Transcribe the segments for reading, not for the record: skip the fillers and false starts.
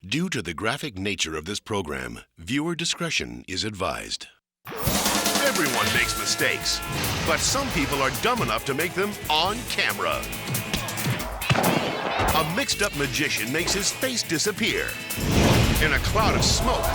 Due to the graphic nature of this program, viewer discretion is advised. Everyone makes mistakes, but some people are dumb enough to make them on camera. A mixed-up magician makes his face disappear in a cloud of smoke.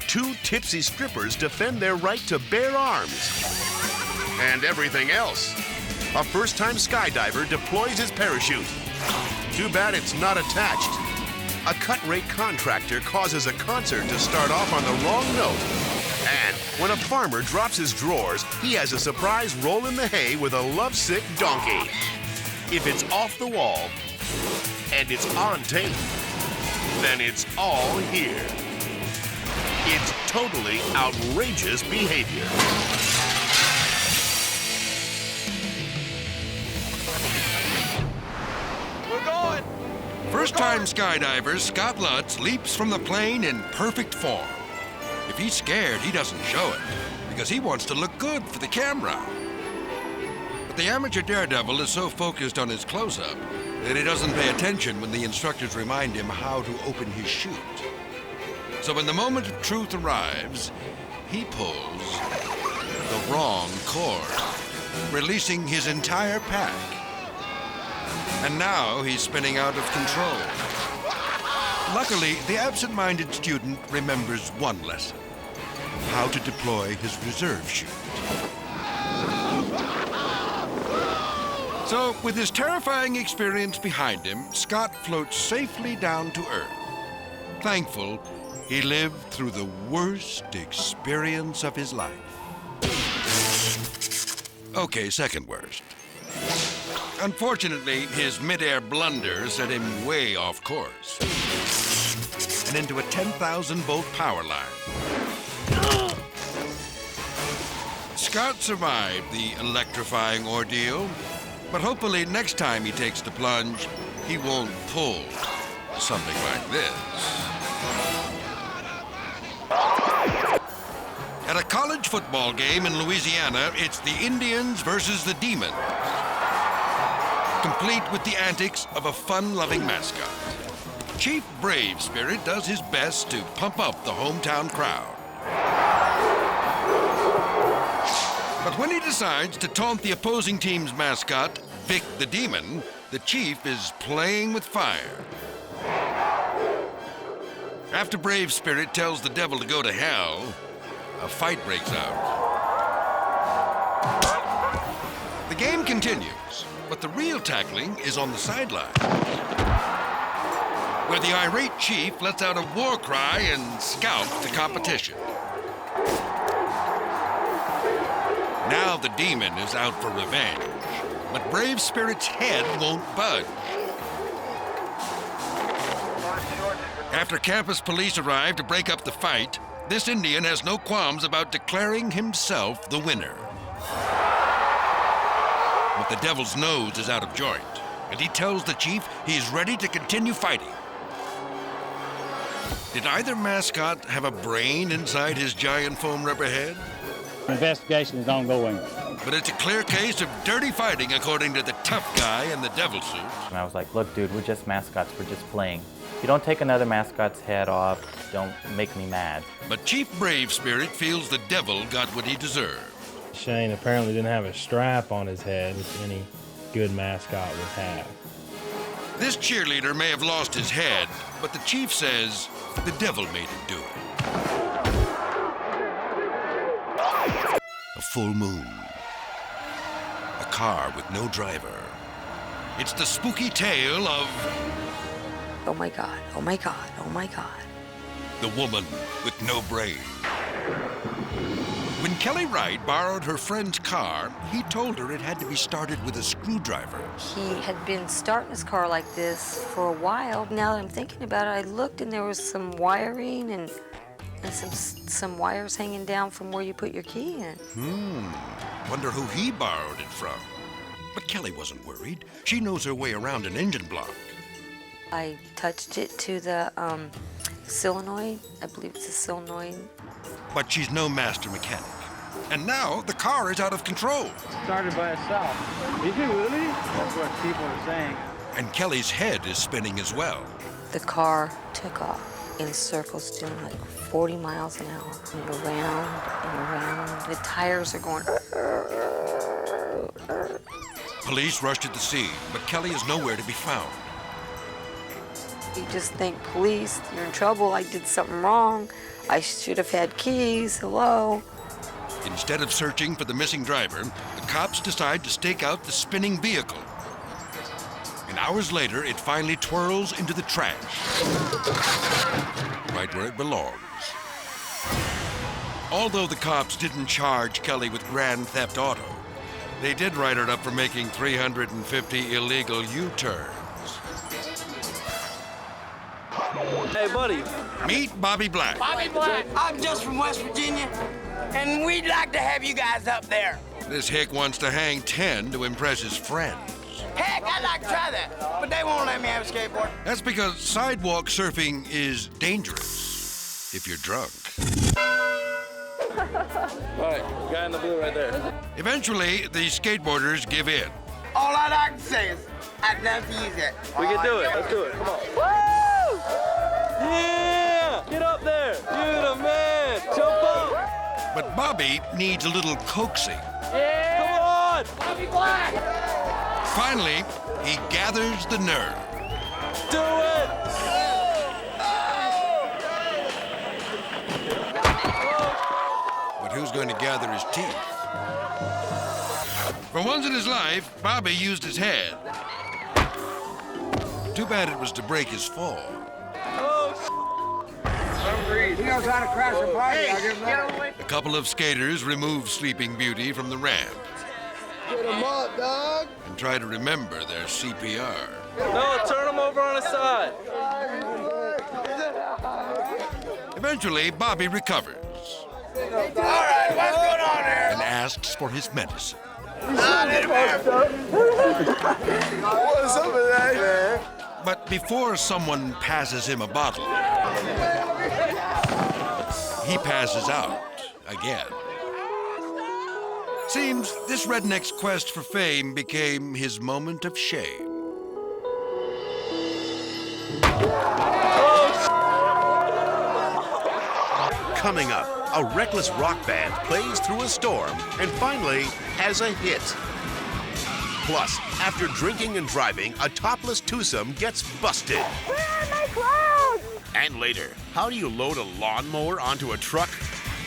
Two tipsy strippers defend their right to bear arms. And everything else. A first-time skydiver deploys his parachute. Too bad it's not attached. A cut-rate contractor causes a concert to start off on the wrong note. And when a farmer drops his drawers, he has a surprise roll in the hay with a lovesick donkey. If it's off the wall and it's on tape, then it's all here. It's totally outrageous behavior. We're going! First-time skydiver Scott Lutz leaps from the plane in perfect form. If he's scared, he doesn't show it, because he wants to look good for the camera. But the amateur daredevil is so focused on his close-up that he doesn't pay attention when the instructors remind him how to open his chute. So when the moment of truth arrives, he pulls the wrong cord, releasing his entire pack. And now he's spinning out of control. Luckily, the absent-minded student remembers one lesson: how to deploy his reserve chute. So, with his terrifying experience behind him, Scott floats safely down to Earth. Thankful he lived through the worst experience of his life. Okay, second worst. Unfortunately, his mid-air blunder set him way off course and into a 10,000-volt power line. Scott survived the electrifying ordeal, but hopefully next time he takes the plunge, he won't pull something like this. At a college football game in Louisiana, it's the Indians versus the Demon, complete with the antics of a fun-loving mascot. Chief Brave Spirit does his best to pump up the hometown crowd. But when he decides to taunt the opposing team's mascot, Vic the Demon, the Chief is playing with fire. After Brave Spirit tells the devil to go to hell, a fight breaks out. The game continues, but the real tackling is on the sideline, where the irate chief lets out a war cry and scalps the competition. Now the demon is out for revenge, but Brave Spirit's head won't budge. After campus police arrive to break up the fight, this Indian has no qualms about declaring himself the winner. But the devil's nose is out of joint, and he tells the chief he's ready to continue fighting. Did either mascot have a brain inside his giant foam rubber head? Investigation is ongoing. But it's a clear case of dirty fighting, according to the tough guy in the devil suit. And I was like, look, dude, we're just mascots. We're just playing. If you don't take another mascot's head off, don't make me mad. But Chief Brave Spirit feels the devil got what he deserved. Shane apparently didn't have a strap on his head, which any good mascot would have. This cheerleader may have lost his head, but the chief says the devil made him do it. A full moon. A car with no driver. It's the spooky tale of... Oh my God, oh my God, oh my God. The woman with no brain. When Kelly Wright borrowed her friend's car, he told her it had to be started with a screwdriver. He had been starting his car like this for a while. Now that I'm thinking about it, I looked and there was some wiring and some wires hanging down from where you put your key in. Wonder who he borrowed it from. But Kelly wasn't worried. She knows her way around an engine block. I touched it to the solenoid. I believe it's a solenoid. But she's no master mechanic. And now the car is out of control. Started by itself. Is it really? That's what people are saying. And Kelly's head is spinning as well. The car took off in circles doing like 40 miles an hour. And around and around. The tires are going. Police rushed to the scene, but Kelly is nowhere to be found. You just think, police, you're in trouble. I did something wrong. I should have had keys. Hello. Instead of searching for the missing driver, the cops decide to stake out the spinning vehicle. And hours later, it finally twirls into the trash, right where it belongs. Although the cops didn't charge Kelly with grand theft auto, they did write her up for making 350 illegal U-turns. Hey, buddy. Meet Bobby Black. Bobby Black. I'm just from West Virginia, and we'd like to have you guys up there. This hick wants to hang 10 to impress his friends. Heck, I'd like to try that, but they won't let me have a skateboard. That's because sidewalk surfing is dangerous if you're drunk. All right, guy in the blue right there. Eventually, the skateboarders give in. All I'd like to say is, I'd love to use it. We can do it. Let's do it. Come on. Woo! Yeah! Get up there. You the man. Jump up. But Bobby needs a little coaxing. Yeah! Come on! Bobby Black! Finally, he gathers the nerve. Do it! But who's going to gather his teeth? For once in his life, Bobby used his head. Too bad it was to break his fall. He knows how to crash a party. I'll give him that. A couple of skaters remove Sleeping Beauty from the ramp Get him up, dog. and try to remember their CPR. No, turn him over on his side. Eventually, Bobby recovers All right, what's going on there? and asks for his medicine. What's up with that, man? But before someone passes him a bottle, he passes out again. Seems this redneck's quest for fame became his moment of shame. Coming up, a reckless rock band plays through a storm and finally has a hit. Plus, after drinking and driving, a topless twosome gets busted. Where are my clothes? And later, how do you load a lawnmower onto a truck?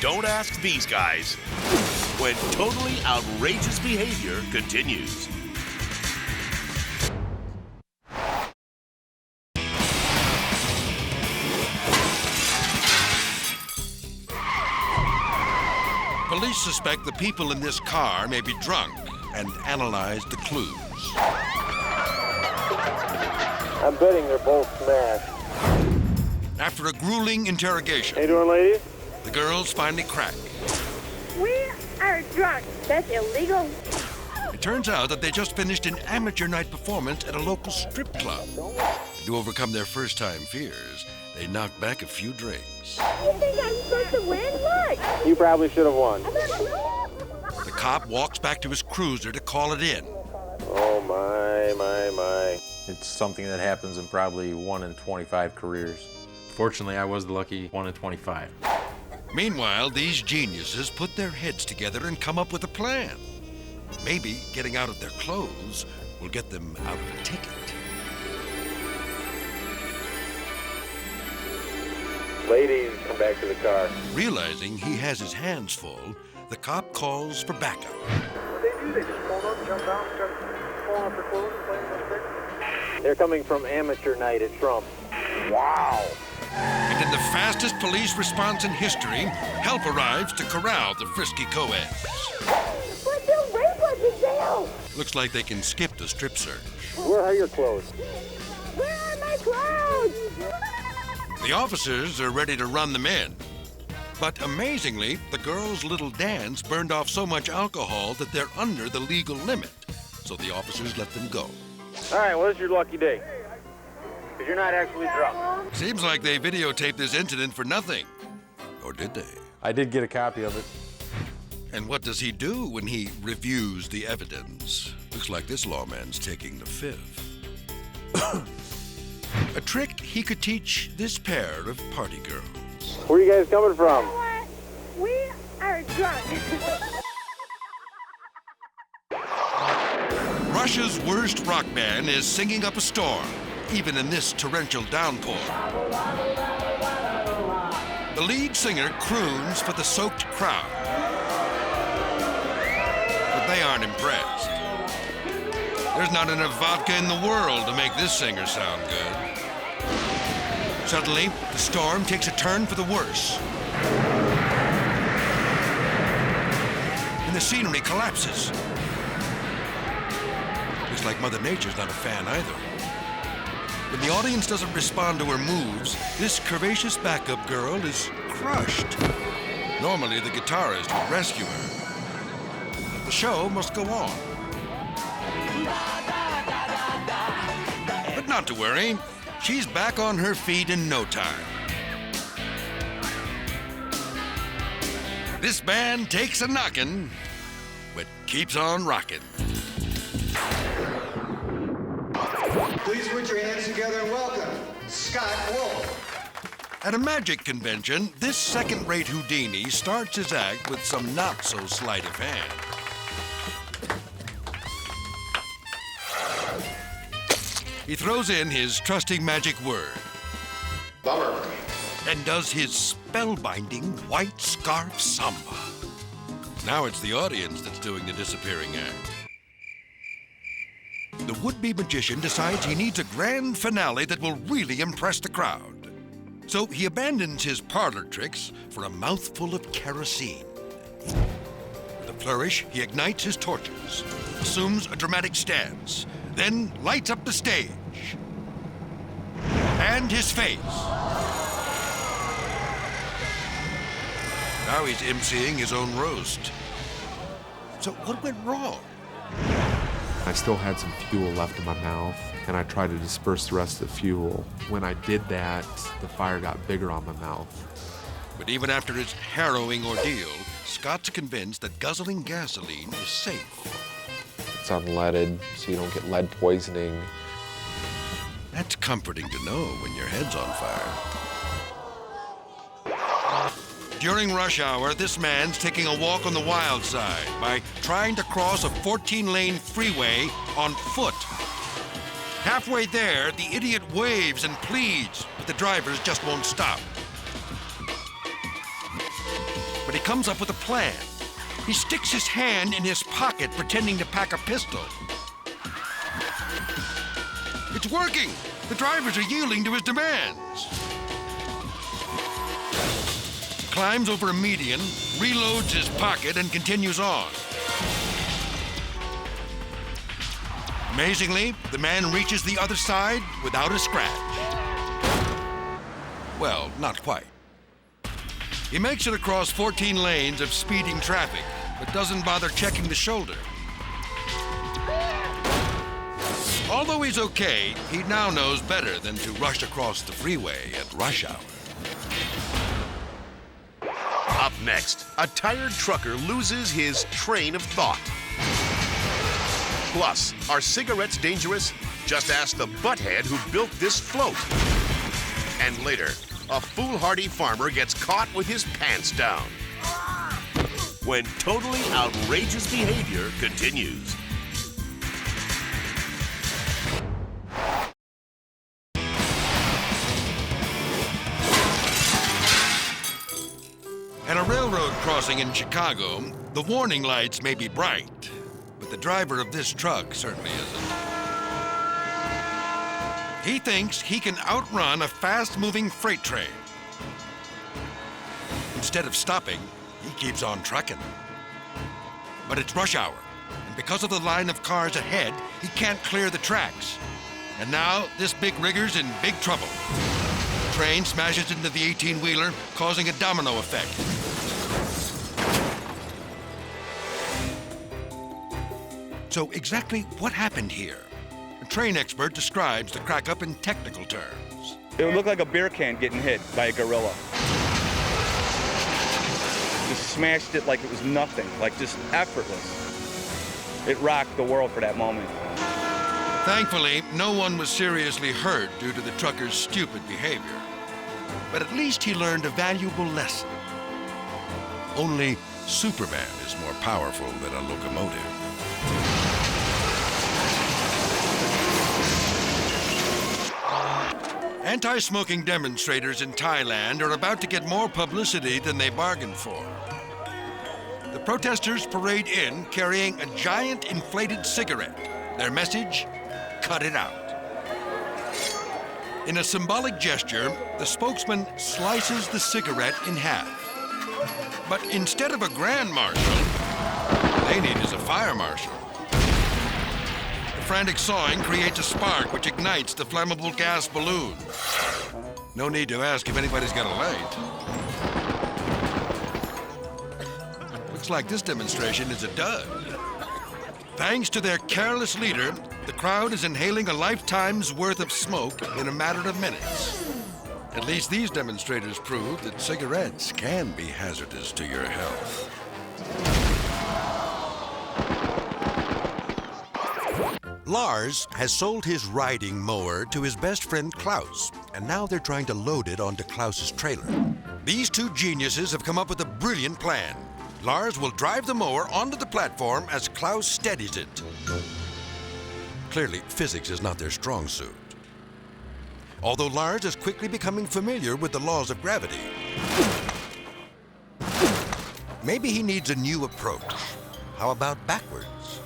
Don't ask these guys. When totally outrageous behavior continues. Police suspect the people in this car may be drunk and analyze the clues. I'm betting they're both smashed. After a grueling interrogation, How you doing, ladies? the girls finally crack. We are drunk. That's illegal. It turns out that they just finished an amateur night performance at a local strip club. To overcome their first-time fears, they knocked back a few drinks. You think I'm supposed to win? Look! You probably should have won. The cop walks back to his cruiser to call it in. Oh, my. It's something that happens in probably 1 in 25 careers. Fortunately, I was the lucky 1 in 25. Meanwhile, these geniuses put their heads together and come up with a plan. Maybe getting out of their clothes will get them out of a ticket. Ladies, come back to the car. Realizing he has his hands full, the cop calls for backup. They're coming from amateur night at Trump. Wow. And in the fastest police response in history, help arrives to corral the frisky co-eds. But they'll rape us in jail! Looks like they can skip the strip search. Where are your clothes? Where are my clothes? The officers are ready to run them in. But amazingly, the girls' little dance burned off so much alcohol that they're under the legal limit. So the officers let them go. All right, well, it's your lucky day. Because you're not actually drunk. Seems like they videotaped this incident for nothing. Or did they? I did get a copy of it. And what does he do when he reviews the evidence? Looks like this lawman's taking the fifth. A trick he could teach this pair of party girls. Where are you guys coming from? What? We are drunk. Russia's worst rock band is singing up a storm, even in this torrential downpour. The lead singer croons for the soaked crowd, but they aren't impressed. There's not enough vodka in the world to make this singer sound good. Suddenly, the storm takes a turn for the worse, and the scenery collapses. Looks like Mother Nature's not a fan either. When the audience doesn't respond to her moves, this curvaceous backup girl is crushed. Normally, the guitarist would rescue her. The show must go on. But not to worry. She's back on her feet in no time. This band takes a knockin', but keeps on rockin'. Please put your hands together and welcome Scott Wolf. At a magic convention, this second-rate Houdini starts his act with some not-so-sleight of hand. He throws in his trusting magic word. Bummer. And does his spellbinding white scarf samba. Now it's the audience that's doing the disappearing act. The would-be magician decides he needs a grand finale that will really impress the crowd. So he abandons his parlor tricks for a mouthful of kerosene. With a flourish, he ignites his torches, assumes a dramatic stance, then lights up the stage. And his face. Now he's emceeing his own roast. So what went wrong? I still had some fuel left in my mouth, and I tried to disperse the rest of the fuel. When I did that, the fire got bigger on my mouth. But even after his harrowing ordeal, Scott's convinced that guzzling gasoline is safe. It's unleaded, so you don't get lead poisoning. That's comforting to know when your head's on fire. During rush hour, this man's taking a walk on the wild side by trying to cross a 14-lane freeway on foot. Halfway there, the idiot waves and pleads, but the drivers just won't stop. But he comes up with a plan. He sticks his hand in his pocket, pretending to pack a pistol. It's working! The drivers are yielding to his demands. Climbs over a median, reloads his pocket, and continues on. Amazingly, the man reaches the other side without a scratch. Well, not quite. He makes it across 14 lanes of speeding traffic, but doesn't bother checking the shoulder. Although he's okay, he now knows better than to rush across the freeway at rush hour. Up next, a tired trucker loses his train of thought. Plus, are cigarettes dangerous? Just ask the butthead who built this float. And later, a foolhardy farmer gets caught with his pants down. When totally outrageous behavior continues. At a railroad crossing in Chicago, the warning lights may be bright, but the driver of this truck certainly isn't. He thinks he can outrun a fast-moving freight train. Instead of stopping, he keeps on trucking. But it's rush hour, and because of the line of cars ahead, he can't clear the tracks. And now, this big rigger's in big trouble. The train smashes into the 18-wheeler, causing a domino effect. So exactly what happened here? A train expert describes the crack-up in technical terms. It would look like a beer can getting hit by a gorilla. Just smashed it like it was nothing, like just effortless. It rocked the world for that moment. Thankfully, no one was seriously hurt due to the trucker's stupid behavior. But at least he learned a valuable lesson. Only Superman is more powerful than a locomotive. Anti-smoking demonstrators in Thailand are about to get more publicity than they bargained for. The protesters parade in carrying a giant inflated cigarette. Their message, cut it out. In a symbolic gesture, the spokesman slices the cigarette in half. But instead of a grand marshal, they need is a fire marshal. The frantic sawing creates a spark which ignites the flammable gas balloon. No need to ask if anybody's got a light. Looks like this demonstration is a dud. Thanks to their careless leader, the crowd is inhaling a lifetime's worth of smoke in a matter of minutes. At least these demonstrators prove that cigarettes can be hazardous to your health. Lars has sold his riding mower to his best friend Klaus, and now they're trying to load it onto Klaus's trailer. These two geniuses have come up with a brilliant plan. Lars will drive the mower onto the platform as Klaus steadies it. Clearly, physics is not their strong suit. Although Lars is quickly becoming familiar with the laws of gravity. Maybe he needs a new approach. How about backwards?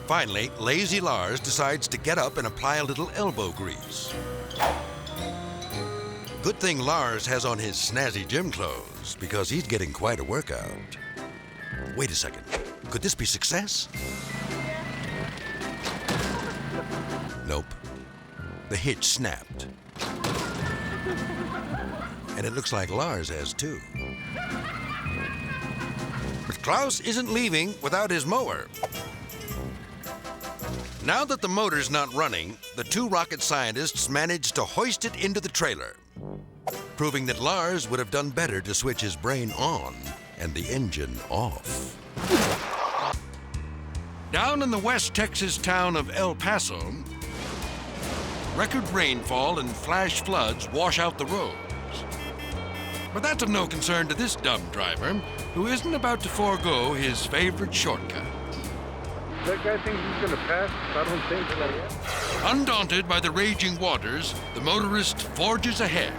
Finally, lazy Lars decides to get up and apply a little elbow grease. Good thing Lars has on his snazzy gym clothes, because he's getting quite a workout. Wait a second. Could this be success? Nope. The hitch snapped. And it looks like Lars has too. But Klaus isn't leaving without his mower. Now that the motor's not running, the two rocket scientists managed to hoist it into the trailer, proving that Lars would have done better to switch his brain on and the engine off. Down in the West Texas town of El Paso, record rainfall and flash floods wash out the roads. But that's of no concern to this dumb driver, who isn't about to forego his favorite shortcut. That guy thinks he's gonna pass. I don't think so yet. Undaunted by the raging waters, the motorist forges ahead.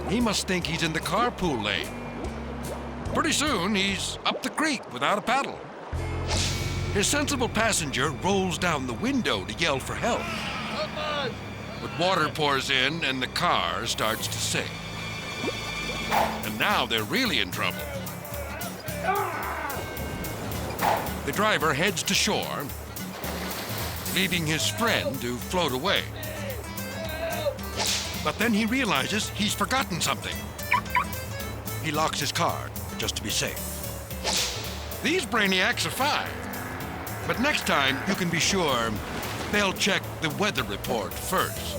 He must think he's in the carpool lane. Pretty soon, he's up the creek without a paddle. His sensible passenger rolls down the window to yell for help. But water pours in and the car starts to sink. And now they're really in trouble. The driver heads to shore, leaving his friend to float away. But then he realizes he's forgotten something. He locks his car, just to be safe. These brainiacs are fine. But next time, you can be sure they'll check the weather report first.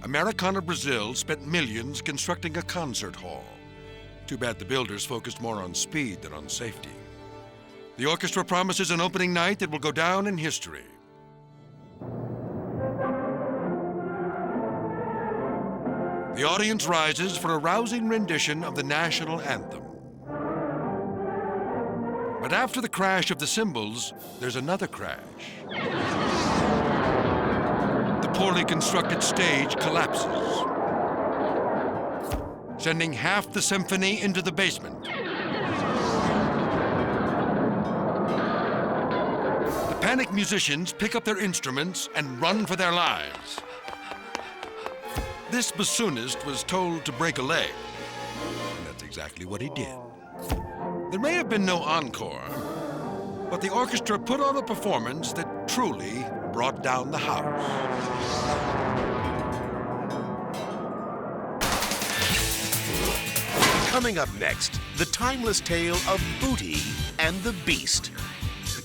Americana Brazil spent millions constructing a concert hall. Too bad the builders focused more on speed than on safety. The orchestra promises an opening night that will go down in history. The audience rises for a rousing rendition of the national anthem. But after the crash of the cymbals, there's another crash. The poorly constructed stage collapses, sending half the symphony into the basement. The panicked musicians pick up their instruments and run for their lives. This bassoonist was told to break a leg, and that's exactly what he did. There may have been no encore, but the orchestra put on a performance that truly brought down the house. Coming up next, the timeless tale of Booty and the Beast.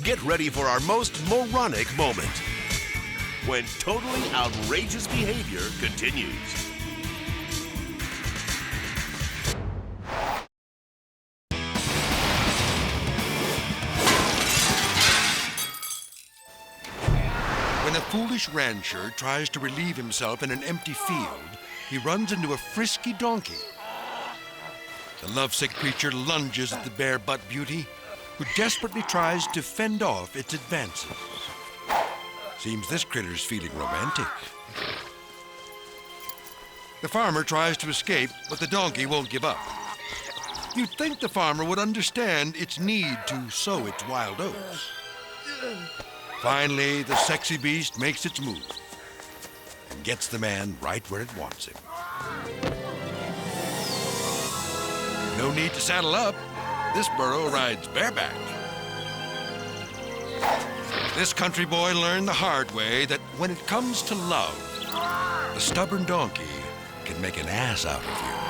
Get ready for our most moronic moment, when totally outrageous behavior continues. foolish rancher tries to relieve himself in an empty field, he runs into a frisky donkey. The lovesick creature lunges at the bare butt beauty, who desperately tries to fend off its advances. Seems this critter's feeling romantic. The farmer tries to escape, but the donkey won't give up. You'd think the farmer would understand its need to sow its wild oats. Finally, the sexy beast makes its move and gets the man right where it wants him. No need to saddle up. This burro rides bareback. This country boy learned the hard way that when it comes to love, a stubborn donkey can make an ass out of you.